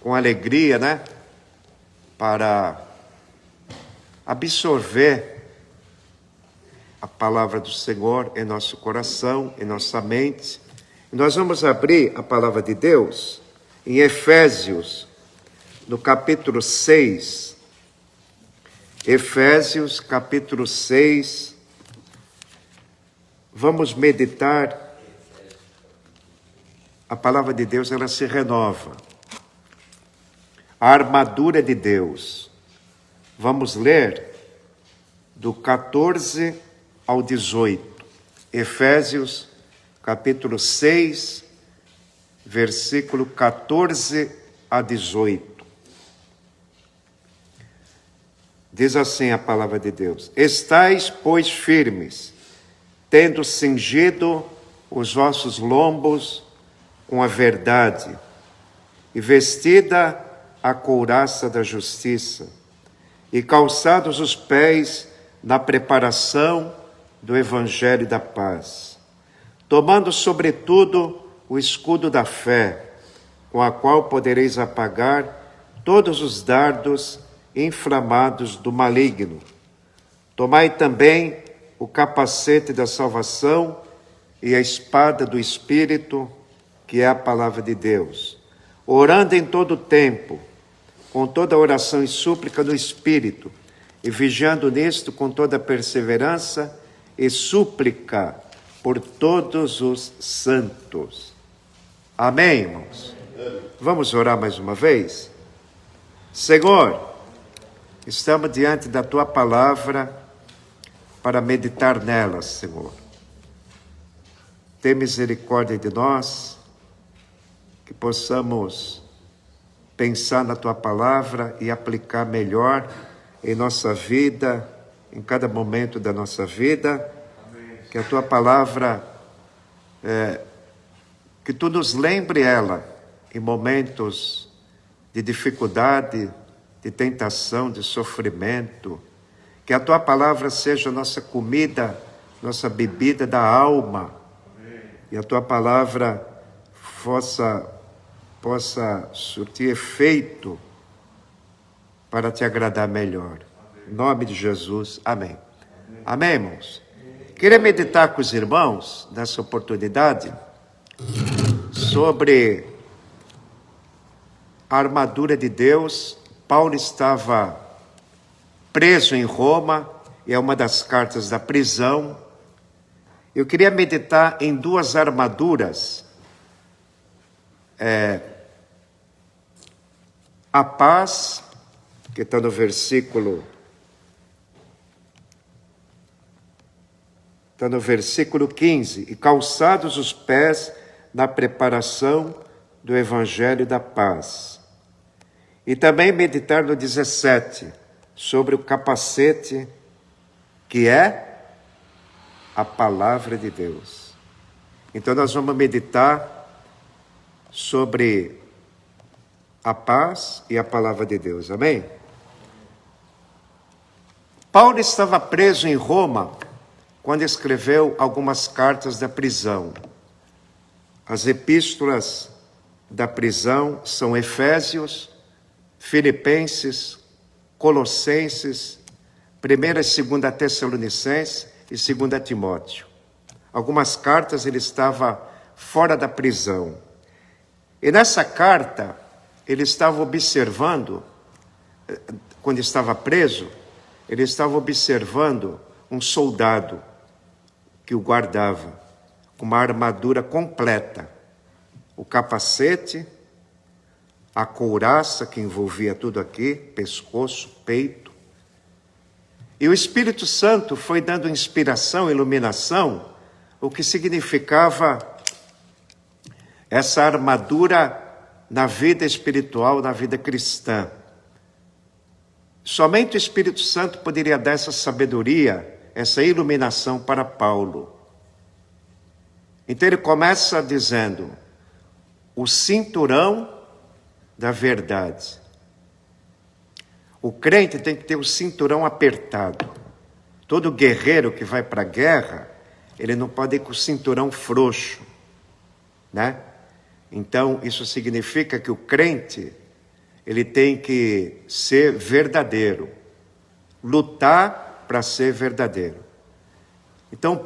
com alegria, né? Para absorver a palavra do Senhor em nosso coração, em nossa mente. E nós vamos abrir a palavra de Deus em Efésios, no capítulo 6. Efésios, capítulo 6. Vamos meditar. A palavra de Deus, ela se renova. A armadura de Deus. Vamos ler do 14 ao 18. Efésios, capítulo 6, versículo 14 a 18. Diz assim a palavra de Deus: Estais, pois, firmes, tendo cingido os vossos lombos com a verdade, e vestida a couraça da justiça, e calçados os pés na preparação do evangelho da paz, tomando sobretudo o escudo da fé, com a qual podereis apagar todos os dardos inflamados do maligno. Tomai também o capacete da salvação e a espada do Espírito, que é a palavra de Deus, orando em todo o tempo, com toda oração e súplica no Espírito, e vigiando nisto com toda perseverança e súplica por todos os santos. Amém, irmãos? Vamos orar mais uma vez? Senhor, estamos diante da Tua palavra para meditar nela, Senhor. Tem misericórdia de nós, que possamos pensar na Tua palavra e aplicar melhor em nossa vida, em cada momento da nossa vida. Amém. Que a Tua palavra, que Tu nos lembre ela em momentos de dificuldade, de tentação, de sofrimento. Que a Tua palavra seja nossa comida, nossa bebida da alma. Amém. E a Tua palavra possa surtir efeito para Te agradar melhor. Amém. Em nome de Jesus, amém. Amém, amém, irmãos? Queria meditar com os irmãos, nessa oportunidade, sobre a armadura de Deus. Paulo estava preso em Roma, e é uma das cartas da prisão. Eu queria meditar em duas armaduras. A paz, que está no versículo 15, e calçados os pés na preparação do evangelho da paz. E também meditar no 17, sobre o capacete, que é a palavra de Deus. Então nós vamos meditar sobre a paz e a palavra de Deus. Amém? Paulo estava preso em Roma quando escreveu algumas cartas da prisão. As epístolas da prisão são Efésios, Filipenses, Colossenses, 1ª e 2ª Tessalonicenses e 2ª Timóteo. Algumas cartas ele estava fora da prisão. E nessa carta, ele estava observando, quando estava preso, ele estava observando um soldado que o guardava, com uma armadura completa. O capacete, a couraça que envolvia tudo aqui, pescoço, peito. E o Espírito Santo foi dando inspiração, iluminação, o que significava essa armadura na vida espiritual, na vida cristã. Somente o Espírito Santo poderia dar essa sabedoria, essa iluminação para Paulo. Então ele começa dizendo: o cinturão da verdade. O crente tem que ter o cinturão apertado. Todo guerreiro que vai para a guerra, ele não pode ir com o cinturão frouxo, né? Então, isso significa que o crente ele tem que ser verdadeiro, lutar para ser verdadeiro. Então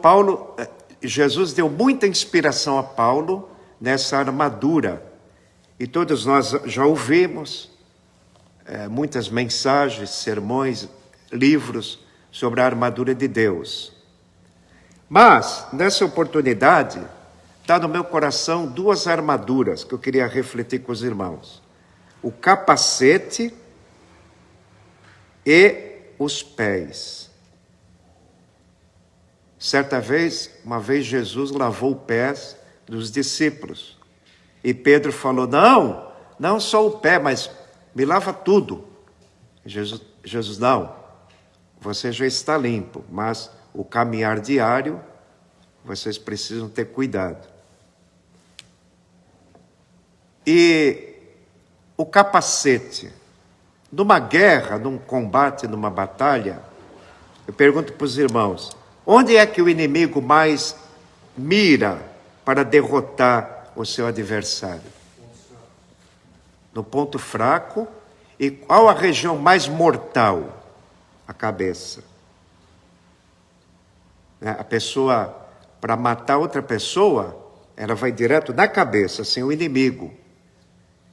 Jesus deu muita inspiração a Paulo nessa armadura. E todos nós já ouvimos muitas mensagens, sermões, livros sobre a armadura de Deus. Mas, nessa oportunidade, está no meu coração duas armaduras que eu queria refletir com os irmãos. O capacete e os pés. Uma vez Jesus lavou os pés dos discípulos. E Pedro falou, não só o pé, mas me lava tudo. Jesus, não, você já está limpo, mas o caminhar diário, vocês precisam ter cuidado. E o capacete, numa guerra, num combate, numa batalha, eu pergunto para os irmãos, onde é que o inimigo mais mira para derrotar o seu adversário? No ponto fraco. E qual a região mais mortal? A cabeça. A pessoa, para matar outra pessoa, ela vai direto na cabeça, assim, o inimigo.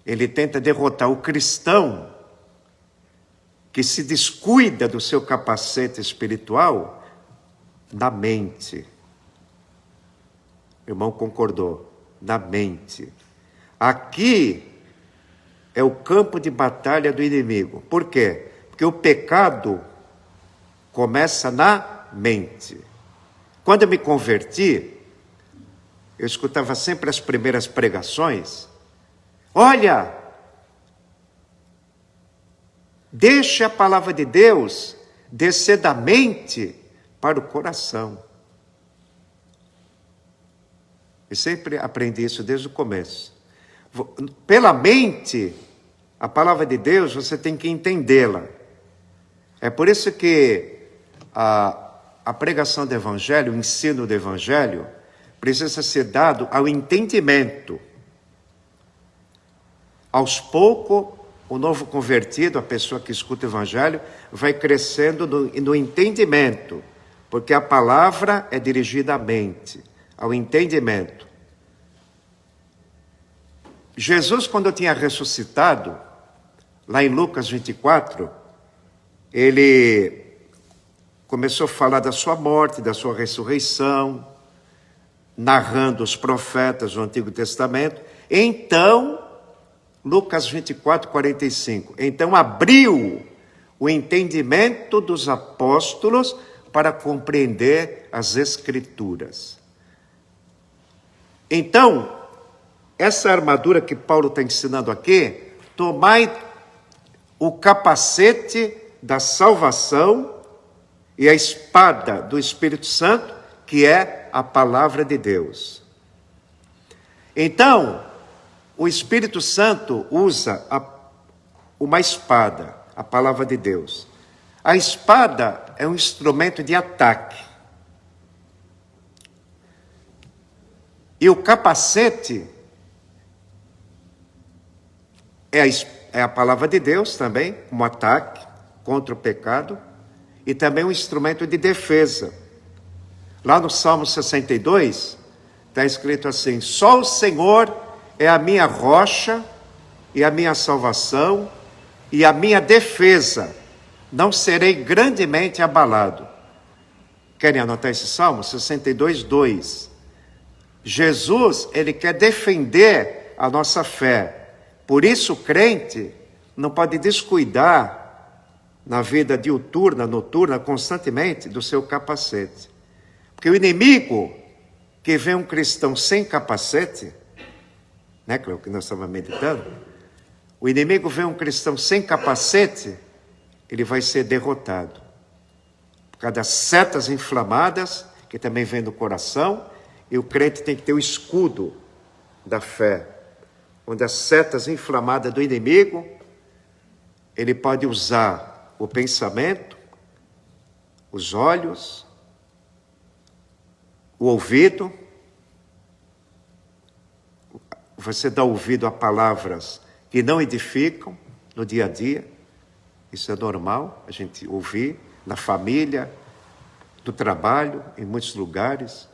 Ele tenta derrotar o cristão que se descuida do seu capacete espiritual na mente. O irmão concordou, na mente. Aqui é o campo de batalha do inimigo. Por quê? Porque o pecado começa na mente. Quando eu me converti, eu escutava sempre as primeiras pregações. Olha, deixe a palavra de Deus descer da mente para o coração. Eu sempre aprendi isso desde o começo. Pela mente, a palavra de Deus, você tem que entendê-la. É por isso que a pregação do Evangelho, o ensino do Evangelho, precisa ser dado ao entendimento. Aos poucos, o novo convertido, a pessoa que escuta o Evangelho, vai crescendo no entendimento, porque a palavra é dirigida à mente, ao entendimento. Jesus, quando tinha ressuscitado, lá em Lucas 24, ele começou a falar da sua morte, da sua ressurreição, narrando os profetas do Antigo Testamento. Então, Lucas 24, 45, então abriu o entendimento dos apóstolos para compreender as Escrituras. Então, essa armadura que Paulo está ensinando aqui, tomai o capacete da salvação e a espada do Espírito Santo, que é a palavra de Deus. Então, o Espírito Santo usa uma espada, a palavra de Deus. A espada é um instrumento de ataque. E o capacete é a palavra de Deus também, como ataque contra o pecado, e também um instrumento de defesa. Lá no Salmo 62, está escrito assim, só o Senhor é a minha rocha e a minha salvação e a minha defesa, não serei grandemente abalado. Querem anotar esse Salmo? 62, 2. Jesus, ele quer defender a nossa fé. Por isso o crente não pode descuidar na vida diuturna, noturna, constantemente do seu capacete. Porque o inimigo que vê um cristão sem capacete, né, que é o que nós estamos meditando, o inimigo vê um cristão sem capacete, ele vai ser derrotado. Por causa das setas inflamadas, que também vem do coração, e o crente tem que ter o escudo da fé, onde as setas inflamadas do inimigo, ele pode usar o pensamento, os olhos, o ouvido. Você dá ouvido a palavras que não edificam, no dia a dia. Isso é normal, a gente ouvir na família, no trabalho, em muitos lugares.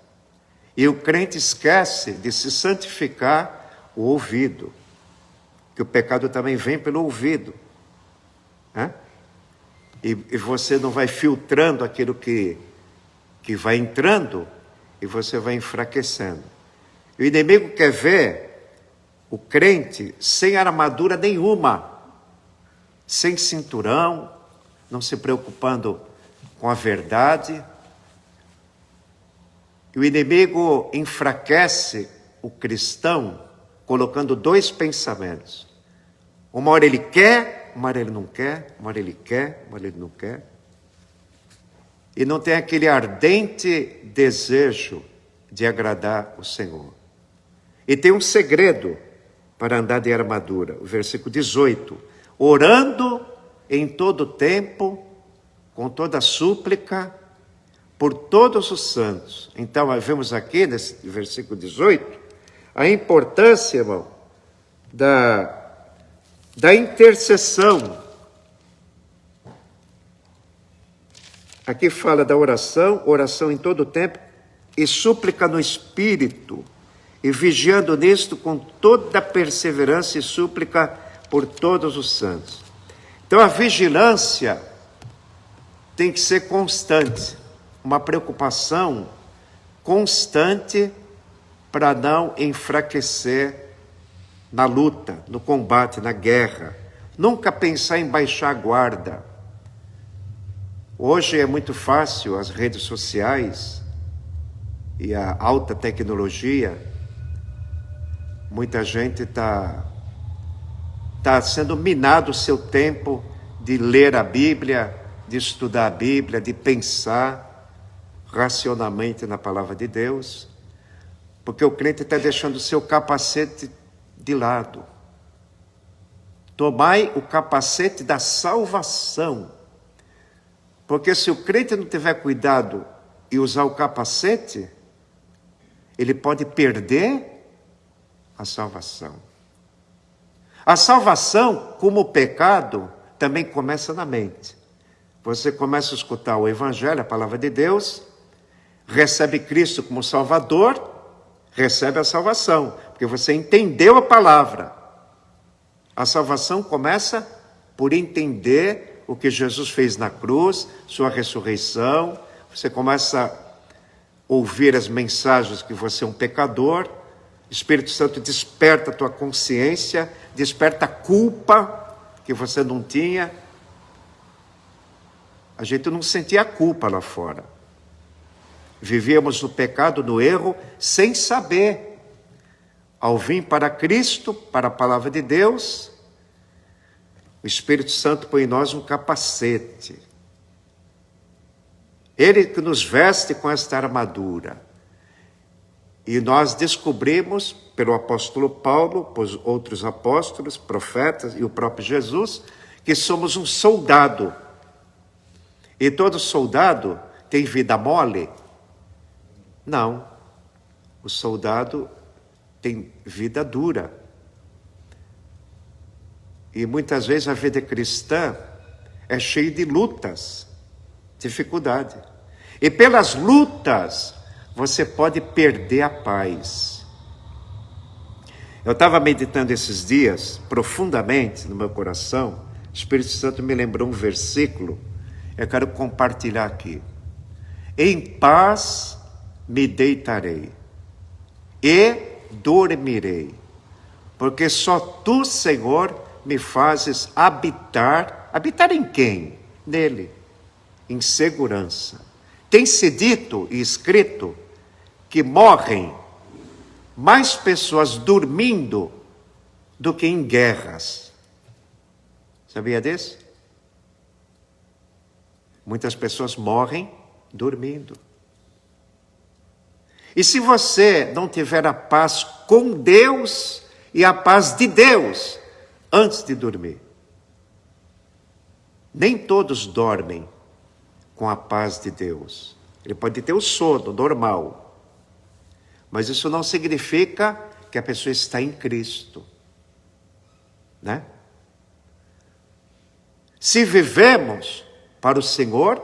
E o crente esquece de se santificar o ouvido, que o pecado também vem pelo ouvido. Né? E você não vai filtrando aquilo que vai entrando, e você vai enfraquecendo. E o inimigo quer ver o crente sem armadura nenhuma, sem cinturão, não se preocupando com a verdade. E o inimigo enfraquece o cristão colocando dois pensamentos. Uma hora ele quer, uma hora ele não quer, uma hora ele quer, uma hora ele não quer. E não tem aquele ardente desejo de agradar o Senhor. E tem um segredo para andar de armadura. O versículo 18. Orando em todo tempo, com toda súplica, por todos os santos. Então, vemos aqui, nesse versículo 18, a importância, irmão, da intercessão. Aqui fala da oração em todo tempo, e súplica no Espírito, e vigiando nisto com toda perseverança e súplica por todos os santos. Então a vigilância tem que ser constante, uma preocupação constante para não enfraquecer na luta, no combate, na guerra. Nunca pensar em baixar a guarda. Hoje é muito fácil, as redes sociais e a alta tecnologia, muita gente está sendo minado o seu tempo de ler a Bíblia, de estudar a Bíblia, de pensar racionalmente na palavra de Deus, porque o crente está deixando o seu capacete de lado. Tomai o capacete da salvação, porque se o crente não tiver cuidado e usar o capacete, ele pode perder a salvação. A salvação, como o pecado, também começa na mente. Você começa a escutar o Evangelho, a palavra de Deus, recebe Cristo como Salvador, recebe a salvação, porque você entendeu a palavra. A salvação começa por entender o que Jesus fez na cruz, sua ressurreição. Você começa a ouvir as mensagens que você é um pecador. O Espírito Santo desperta a tua consciência, desperta a culpa que você não tinha. A gente não sentia culpa lá fora. Vivíamos no pecado, no erro, sem saber. Ao vir para Cristo, para a palavra de Deus, o Espírito Santo põe em nós um capacete. Ele que nos veste com esta armadura. E nós descobrimos, pelo apóstolo Paulo, por outros apóstolos, profetas e o próprio Jesus, que somos um soldado. E todo soldado tem vida mole? Não. O soldado tem vida dura. E muitas vezes a vida cristã é cheia de lutas, dificuldade. E pelas lutas, você pode perder a paz. Eu estava meditando esses dias, profundamente no meu coração. O Espírito Santo me lembrou um versículo. Eu quero compartilhar aqui. Em paz me deitarei e dormirei, porque só tu, Senhor, me fazes habitar. Habitar em quem? Nele, em segurança. Tem-se dito e escrito que morrem mais pessoas dormindo do que em guerras. Sabia disso? Muitas pessoas morrem dormindo. E se você não tiver a paz com Deus e a paz de Deus antes de dormir, nem todos dormem com a paz de Deus. Ele pode ter o sono normal, mas isso não significa que a pessoa está em Cristo, né? Se vivemos, para o Senhor,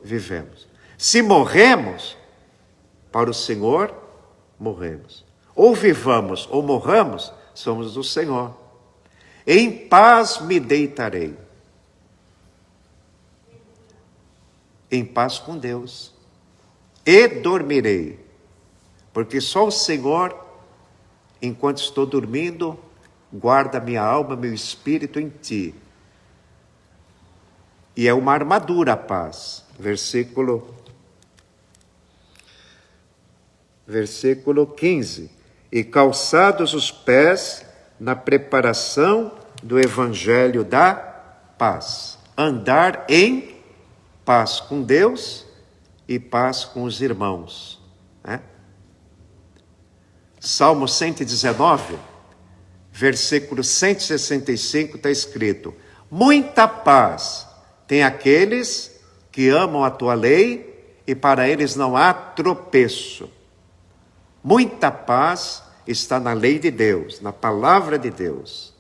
vivemos. Se morremos, para o Senhor, morremos. Ou vivamos ou morramos, somos do Senhor. Em paz me deitarei. Em paz com Deus. E dormirei. Porque só o Senhor, enquanto estou dormindo, guarda minha alma, meu espírito em ti. E é uma armadura a paz. Versículo 15. E calçados os pés na preparação do evangelho da paz. Andar em paz com Deus e paz com os irmãos. Né? Salmo 119, versículo 165, está escrito: muita paz tem aqueles que amam a tua lei e para eles não há tropeço. Muita paz está na lei de Deus, na palavra de Deus.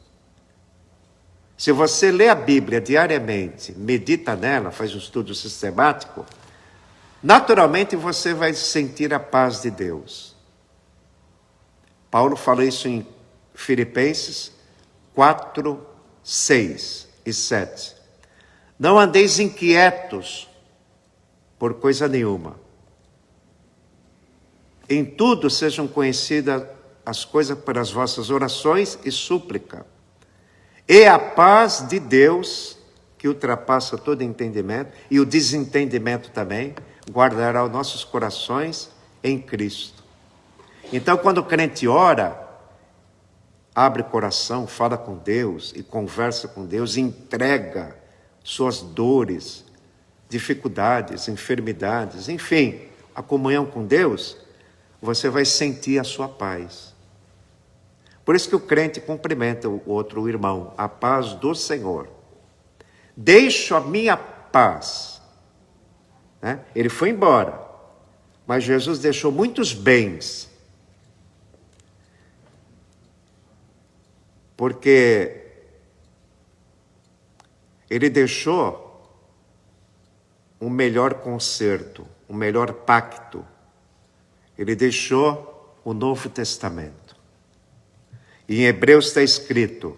Se você lê a Bíblia diariamente, medita nela, faz um estudo sistemático, naturalmente você vai sentir a paz de Deus. Paulo fala isso em Filipenses 4, 6 e 7. Não andeis inquietos por coisa nenhuma. Em tudo sejam conhecidas as coisas pelas vossas orações e súplica. E a paz de Deus, que ultrapassa todo entendimento, e o desentendimento também, guardará os nossos corações em Cristo. Então, quando o crente ora, abre o coração, fala com Deus e conversa com Deus, entrega suas dores, dificuldades, enfermidades, enfim, a comunhão com Deus, você vai sentir a sua paz. Por isso que o crente cumprimenta o outro irmão, a paz do Senhor. Deixo a minha paz. Né? Ele foi embora, mas Jesus deixou muitos bens. Porque ele deixou um melhor concerto, um melhor pacto. Ele deixou o Novo Testamento. E em Hebreus está escrito: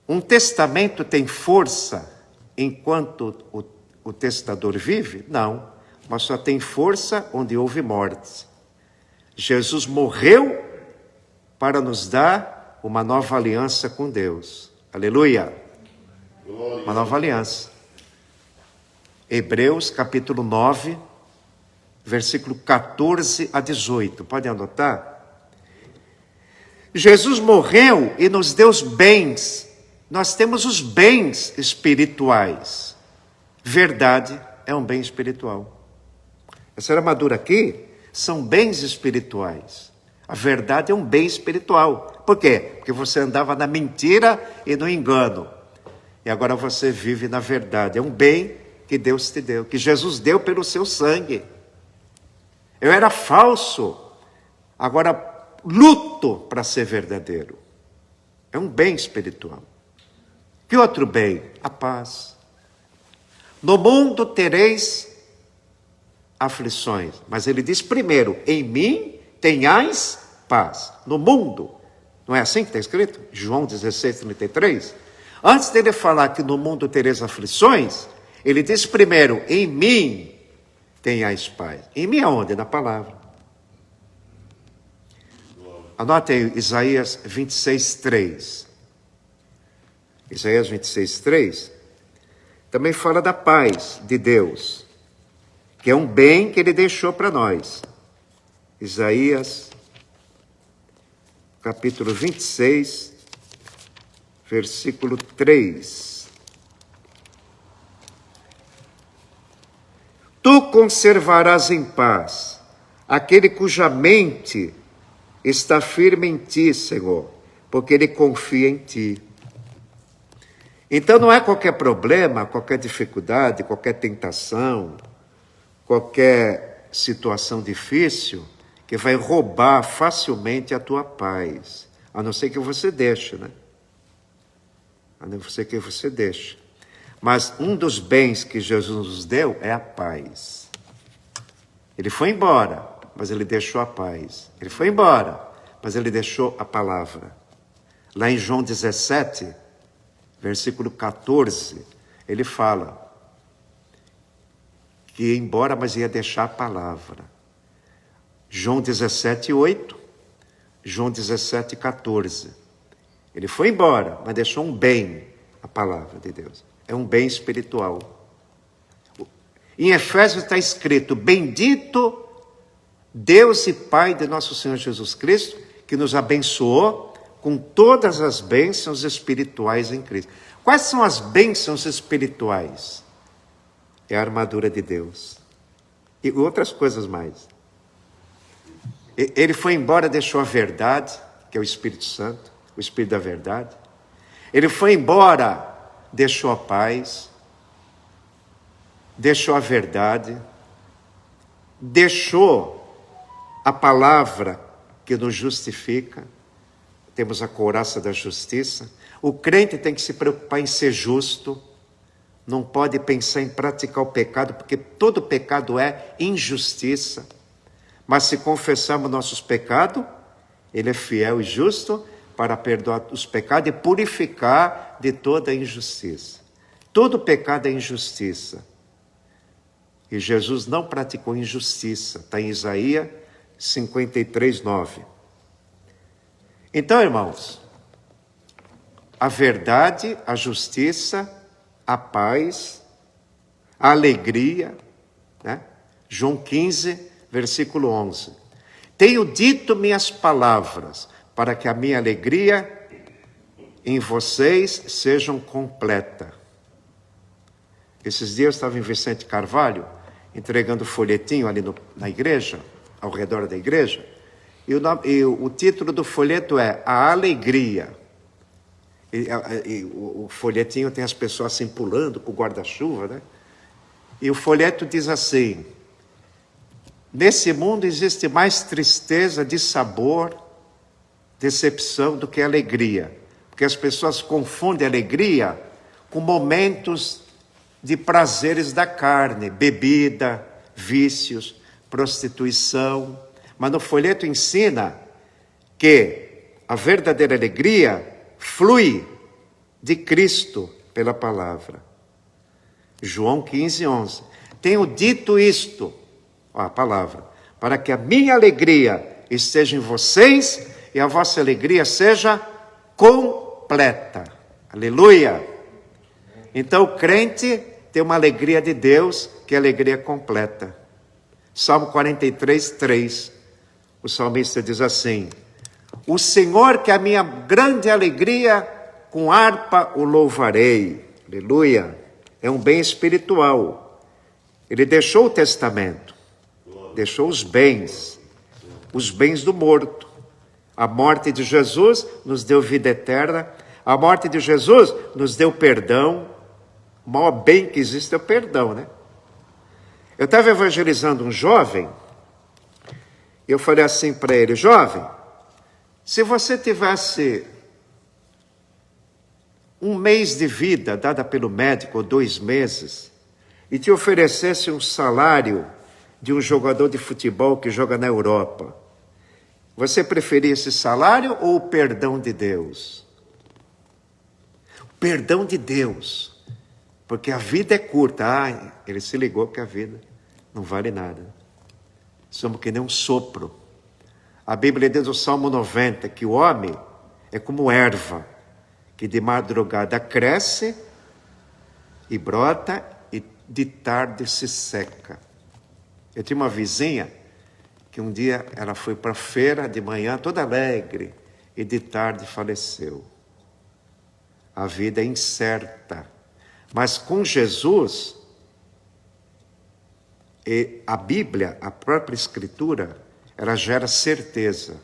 um testamento tem força enquanto o testador vive? Não, mas só tem força onde houve morte. Jesus morreu para nos dar uma nova aliança com Deus. Aleluia! Glória. Uma nova aliança. Hebreus capítulo 9, versículo 14 a 18. Pode anotar? Jesus morreu e nos deu os bens. Nós temos os bens espirituais. Verdade é um bem espiritual. Essa armadura aqui são bens espirituais. A verdade é um bem espiritual. Por quê? Porque você andava na mentira e no engano. E agora você vive na verdade. É um bem que Deus te deu, que Jesus deu pelo seu sangue. Eu era falso, agora luto para ser verdadeiro. É um bem espiritual. Que outro bem? A paz. No mundo tereis aflições, mas ele diz primeiro: em mim tenhais paz. No mundo. Não é assim que está escrito? João 16, 33. Antes dele falar que no mundo tereis aflições, ele diz primeiro: em mim tenhais paz. Em mim aonde? Na palavra. Anote aí Isaías 26, 3. Isaías 26, 3 também fala da paz de Deus, que é um bem que ele deixou para nós. Isaías, capítulo 26, versículo 3. Tu conservarás em paz aquele cuja mente está firme em ti, Senhor, porque ele confia em ti. Então não é qualquer problema, qualquer dificuldade, qualquer tentação, qualquer situação difícil que vai roubar facilmente a tua paz, a não ser que você deixe, né? a não ser que você deixe. Mas um dos bens que Jesus nos deu é a paz. Ele foi embora, mas ele deixou a paz. Ele foi embora, mas ele deixou a palavra. Lá em João 17, versículo 14, ele fala que ia embora, mas ia deixar a palavra. João 17, 8, João 17, 14. Ele foi embora, mas deixou um bem, a palavra de Deus. É um bem espiritual. Em Efésios está escrito: bendito Deus e Pai de nosso Senhor Jesus Cristo, que nos abençoou com todas as bênçãos espirituais em Cristo. Quais são as bênçãos espirituais? É a armadura de Deus. E outras coisas mais. Ele foi embora, deixou a verdade, que é o Espírito Santo, o Espírito da verdade. Ele foi embora, deixou a paz, deixou a verdade, deixou a palavra que nos justifica. Temos a couraça da justiça. O crente tem que se preocupar em ser justo, não pode pensar em praticar o pecado, porque todo pecado é injustiça. Mas se confessarmos nossos pecados, ele é fiel e justo para perdoar os pecados e purificar de toda injustiça. Todo pecado é injustiça. E Jesus não praticou injustiça. Está em Isaías 53, 9. Então, irmãos, a verdade, a justiça, a paz, a alegria, né? João 15, versículo 11. Tenho dito minhas palavras, para que a minha alegria em vocês sejam completa. Esses dias eu estava em Vicente Carvalho, entregando folhetinho ali na igreja, ao redor da igreja, e o título do folheto é A Alegria. O folhetinho tem as pessoas assim pulando com o guarda-chuva, né? E o folheto diz assim: nesse mundo existe mais tristeza, dissabor, decepção do que alegria. Porque as pessoas confundem alegria com momentos de prazeres da carne, bebida, vícios, prostituição. Mas no folheto ensina que a verdadeira alegria flui de Cristo pela palavra. João 15, 11. Tenho dito isto, a palavra, para que a minha alegria esteja em vocês e a vossa alegria seja completa. Aleluia! Então o crente tem uma alegria de Deus, que é a alegria completa. Salmo 43, 3. O salmista diz assim: o Senhor, que é a minha grande alegria, com harpa o louvarei. Aleluia! É um bem espiritual. Ele deixou o testamento, deixou os bens do morto. A morte de Jesus nos deu vida eterna. A morte de Jesus nos deu perdão. O maior bem que existe é o perdão, né? Eu estava evangelizando um jovem, e eu falei assim para ele: jovem, se você tivesse um mês de vida dada pelo médico, ou 2 meses, e te oferecesse um salário de um jogador de futebol que joga na Europa, você preferia esse salário ou o perdão de Deus? O perdão de Deus. Porque a vida é curta. Ele se ligou que a vida não vale nada. Somos que nem um sopro. A Bíblia diz no Salmo 90 que o homem é como erva, que de madrugada cresce e brota e de tarde se seca. Eu tinha uma vizinha que um dia ela foi para a feira de manhã toda alegre e de tarde faleceu. A vida é incerta. Mas com Jesus, e a Bíblia, a própria Escritura, ela gera certeza.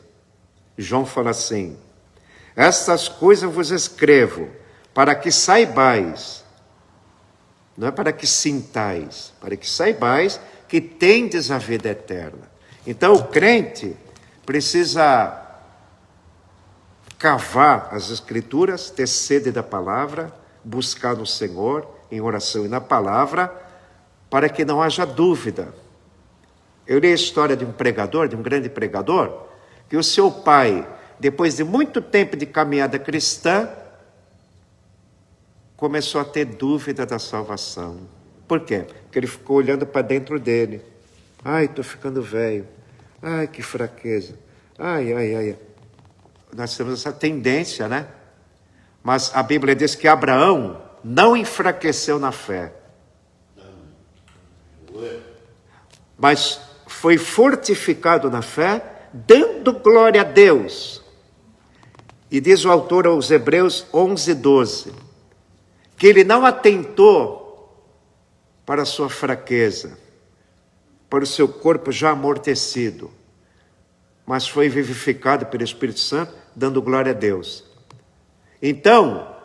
João fala assim: estas coisas vos escrevo para que saibais, não é para que sintais, para que saibais que tendes a vida eterna. Então o crente precisa cavar as Escrituras, ter sede da palavra, buscar no Senhor, em oração e na palavra, para que não haja dúvida. Eu li a história de um pregador, de um grande pregador, que o seu pai, depois de muito tempo de caminhada cristã, começou a ter dúvida da salvação. Por quê? Porque ele ficou olhando para dentro dele. Ai, estou ficando velho. Ai, que fraqueza. Ai. Nós temos essa tendência, né? Mas a Bíblia diz que Abraão não enfraqueceu na fé. Mas foi fortificado na fé, dando glória a Deus. E diz o autor aos Hebreus 11:12, que ele não atentou para a sua fraqueza, para o seu corpo já amortecido, mas foi vivificado pelo Espírito Santo, dando glória a Deus. Então,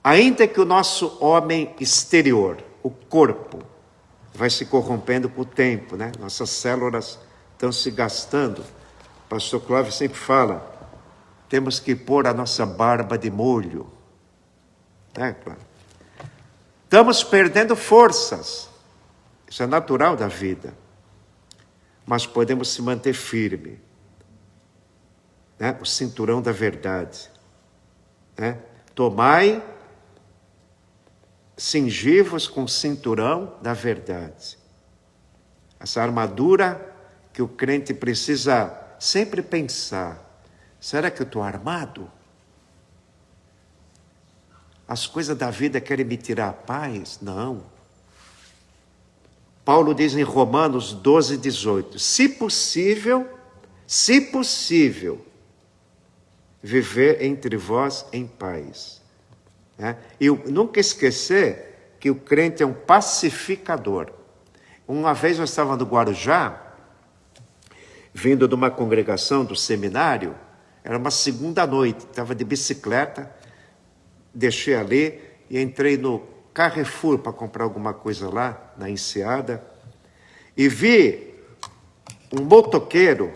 ainda que o nosso homem exterior, o corpo, vai se corrompendo com o tempo, né? Nossas células estão se gastando. O pastor Clóvis sempre fala, temos que pôr a nossa barba de molho. Né, claro? Estamos perdendo forças. Isso é natural da vida. Mas podemos se manter firme. Né? O cinturão da verdade. Né? Tomai, cingivos com o cinturão da verdade. Essa armadura que o crente precisa sempre pensar. Será que eu estou armado? As coisas da vida querem me tirar a paz? Não. Paulo diz em Romanos 12:18, se possível, viver entre vós em paz. E nunca esquecer que o crente é um pacificador. Uma vez eu estava no Guarujá, vindo de uma congregação do seminário, era uma segunda noite, estava de bicicleta, deixei ali e entrei no Carrefour para comprar alguma coisa lá, na Enseada, e vi um motoqueiro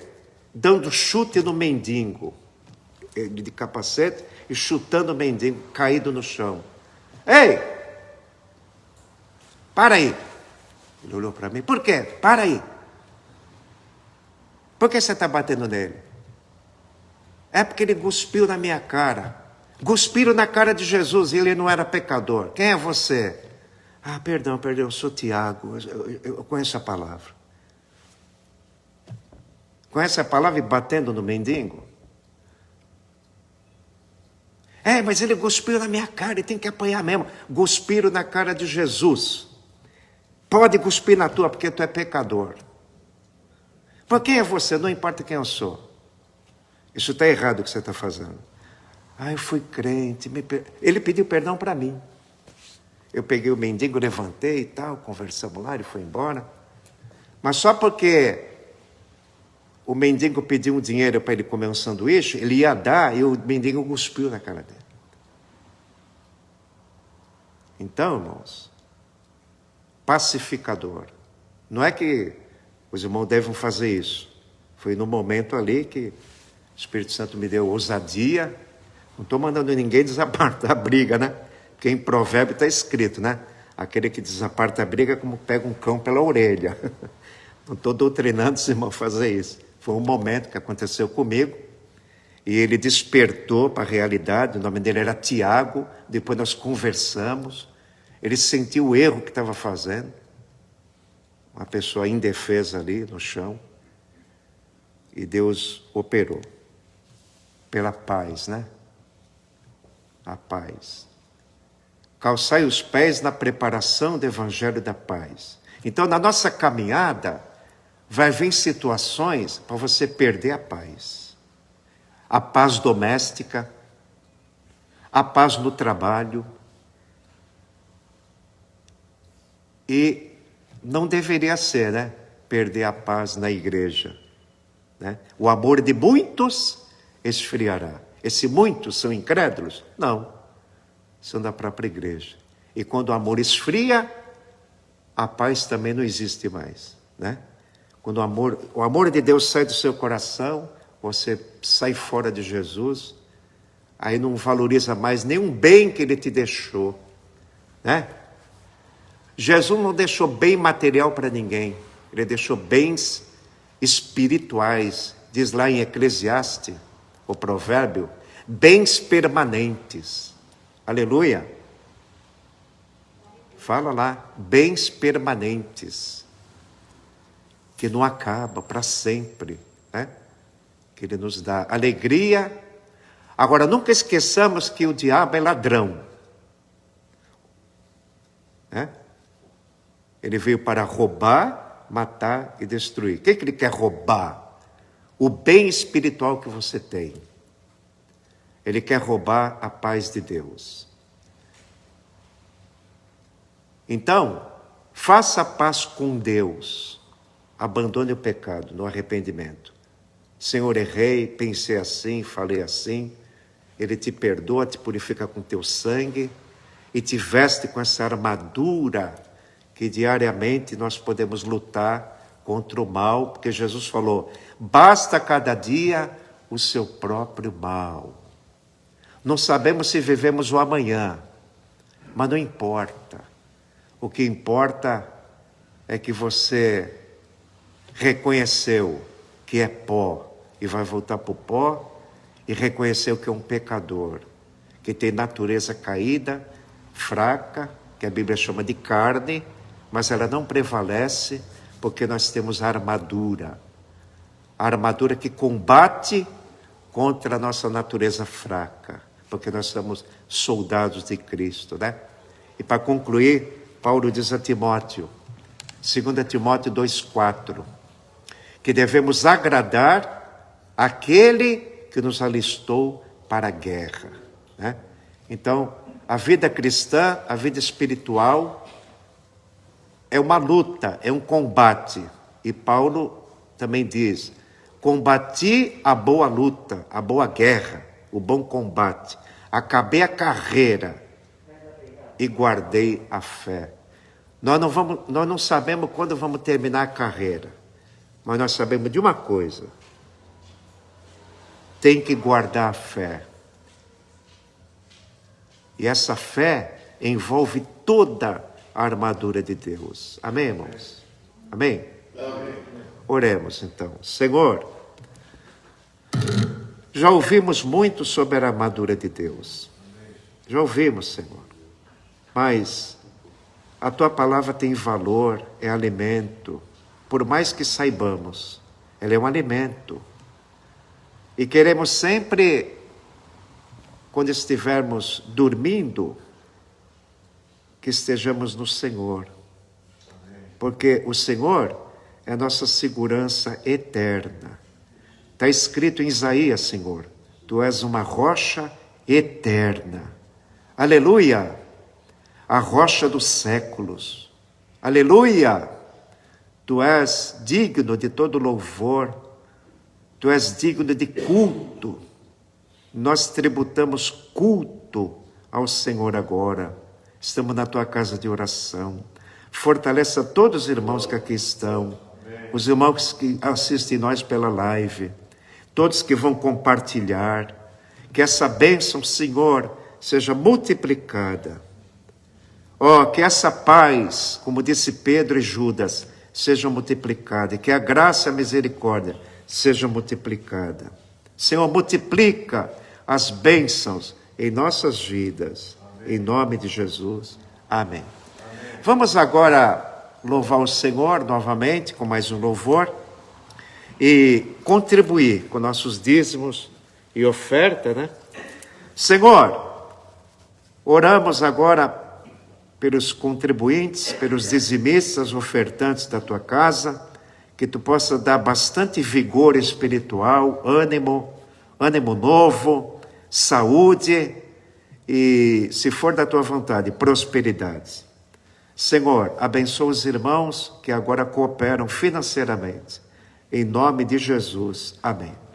dando chute no mendigo, de capacete, e chutando o mendigo, caído no chão. Ei! Para aí! Ele olhou para mim, por quê? Para aí! Por que você está batendo nele? É porque ele cuspiu na minha cara. Cuspiram na cara de Jesus e ele não era pecador. Quem é você? Ah, perdão, eu sou Tiago. Eu conheço a palavra. Conhece a palavra e batendo no mendigo? É, mas ele cuspiu na minha cara, ele tem que apanhar mesmo. Cuspiram na cara de Jesus. Pode cuspir na tua porque tu é pecador. Por quem é você? Não importa quem eu sou. Isso está errado o que você está fazendo. Ah, eu fui crente. Ele pediu perdão para mim. Eu peguei o mendigo, levantei e tal, conversamos lá, ele foi embora. Mas só porque o mendigo pediu um dinheiro para ele comer um sanduíche, ele ia dar e o mendigo cuspiu na cara dele. Então, irmãos, pacificador. Não é que os irmãos devem fazer isso. Foi no momento ali que o Espírito Santo me deu ousadia. Não estou mandando ninguém desapartar a briga, né? Porque em provérbio está escrito, né? Aquele que desaparta a briga é como pega um cão pela orelha. Não estou doutrinando os irmãos a fazer isso. Foi um momento que aconteceu comigo. E ele despertou para a realidade. O nome dele era Tiago. Depois nós conversamos. Ele sentiu o erro que estava fazendo. Uma pessoa indefesa ali no chão. E Deus operou. Pela paz, né? A paz. Calçai os pés na preparação do evangelho da paz. Então, na nossa caminhada, vai vir situações para você perder a paz. A paz doméstica, a paz no trabalho. E não deveria ser, né? Perder a paz na igreja. Né? O amor de muitos esfriará. Esse muitos são incrédulos? Não. São da própria igreja. E quando o amor esfria, a paz também não existe mais. Né? Quando o amor de Deus sai do seu coração, você sai fora de Jesus, aí não valoriza mais nenhum bem que ele te deixou, né? Jesus não deixou bem material para ninguém, ele deixou bens espirituais, diz lá em Eclesiastes, o provérbio, bens permanentes. Aleluia. Fala lá, bens permanentes, que não acaba para sempre, né? Que ele nos dá alegria. Agora, nunca esqueçamos que o diabo é ladrão, né? Ele veio para roubar, matar e destruir. O que ele quer roubar? O bem espiritual que você tem. Ele quer roubar a paz de Deus. Então, faça a paz com Deus. Abandone o pecado no arrependimento. Senhor, errei, pensei assim, falei assim. Ele te perdoa, te purifica com teu sangue e te veste com essa armadura que diariamente nós podemos lutar contra o mal, porque Jesus falou, basta cada dia o seu próprio mal. Não sabemos se vivemos o amanhã, mas não importa. O que importa é que você reconheceu que é pó e vai voltar para o pó, e reconheceu que é um pecador, que tem natureza caída, fraca, que a Bíblia chama de carne, mas ela não prevalece porque nós temos a armadura que combate contra a nossa natureza fraca, porque nós somos soldados de Cristo, né? E para concluir, Paulo diz a Timóteo, 2 Timóteo 2,4, que devemos agradar aquele que nos alistou para a guerra, né? Então, a vida cristã, a vida espiritual, é uma luta, é um combate. E Paulo também diz, combati a boa luta, a boa guerra, o bom combate. Acabei a carreira e guardei a fé. Nós não sabemos quando vamos terminar a carreira, mas nós sabemos de uma coisa, tem que guardar a fé. E essa fé envolve toda a armadura de Deus. Amém, irmãos? Amém? Amém. Oremos então. Senhor, já ouvimos muito sobre a armadura de Deus. Já ouvimos, Senhor. Mas a Tua palavra tem valor, é alimento. Por mais que saibamos, ela é um alimento. E queremos sempre, quando estivermos dormindo, que estejamos no Senhor. Porque o Senhor é a nossa segurança eterna. Está escrito em Isaías, Senhor, Tu és uma rocha eterna. Aleluia! A rocha dos séculos. Aleluia! Tu és digno de todo louvor. Tu és digno de culto. Nós tributamos culto ao Senhor agora. Estamos na Tua casa de oração. Fortaleça todos os irmãos que aqui estão. Os irmãos que assistem nós pela live. Todos que vão compartilhar. Que essa bênção, Senhor, seja multiplicada. Que essa paz, como disse Pedro e Judas, seja multiplicada. E que a graça e a misericórdia seja multiplicada. Senhor, multiplica as bênçãos em nossas vidas. Amém. Em nome de Jesus. Amém. Amém. Vamos agora louvar o Senhor novamente com mais um louvor e contribuir com nossos dízimos e oferta, né? Senhor, oramos agora pelos contribuintes, pelos dizimistas, ofertantes da Tua casa, que Tu possa dar bastante vigor espiritual, ânimo novo, saúde e, se for da Tua vontade, prosperidade. Senhor, abençoa os irmãos que agora cooperam financeiramente. Em nome de Jesus. Amém.